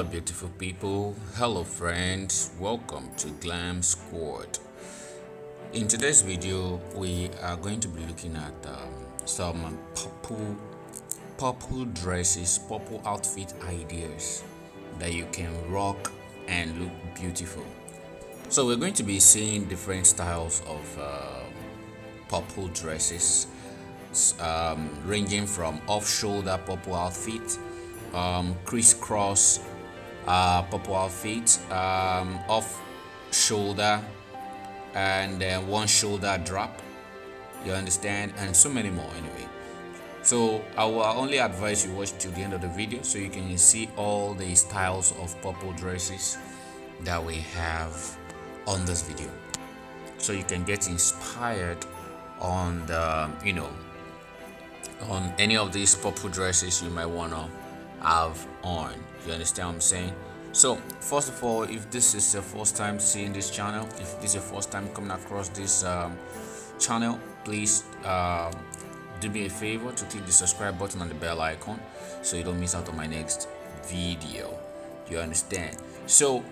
Hello beautiful people, hello friends, welcome to Glam Squad. In today's video we are going to be looking at some purple dresses, purple outfit ideas that you can rock and look beautiful. So we're going to be seeing different styles of purple dresses, ranging from off-shoulder purple outfit, crisscross purple outfit, off shoulder, and one shoulder drop, you understand, and so many more. Anyway, so I will only advise you watch till the end of the video so you can see all the styles of purple dresses that we have on this video, so you can get inspired on the on any of these purple dresses you might want to have on. You understand what I'm saying? So first of all, if this is your first time seeing this channel, if this is your first time coming across this channel, please do me a favor to click the subscribe button and the bell icon so you don't miss out on my next video. You understand? So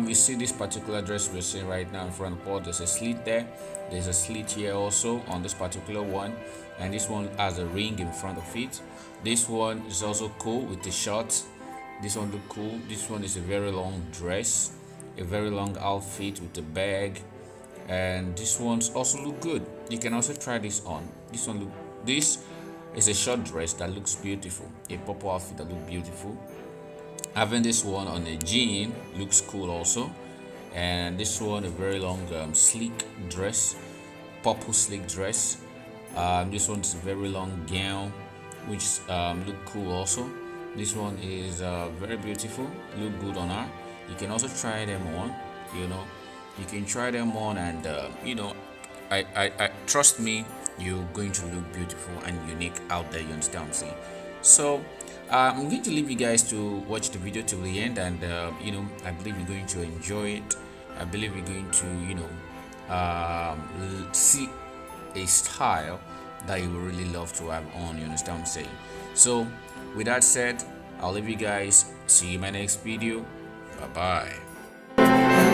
you see this particular dress we're seeing right now in front of us. There's a slit there, there's a slit here also on this particular one, and this one has a ring in front of it. This one is also cool with the shorts. This one look cool. This one is a very long dress, a very long outfit with a bag, and this one's also look good. You can also try this on. This is a short dress that looks beautiful, a purple outfit that looks beautiful. Having this one on a jean looks cool also, and this one a very long sleek dress, purple sleek dress. This one's a very long gown which look cool also. This one is very beautiful, look good on her. You can also try them on, you can try them on, and I trust me, you're going to look beautiful and unique out there. You understand what I'm saying? So I'm going to leave you guys to watch the video till the end, and I believe you're going to enjoy it. I believe you're going to see a style that you will really love to have on. You understand what I'm saying? So with that said, I'll leave you guys. See you in my next video. Bye bye.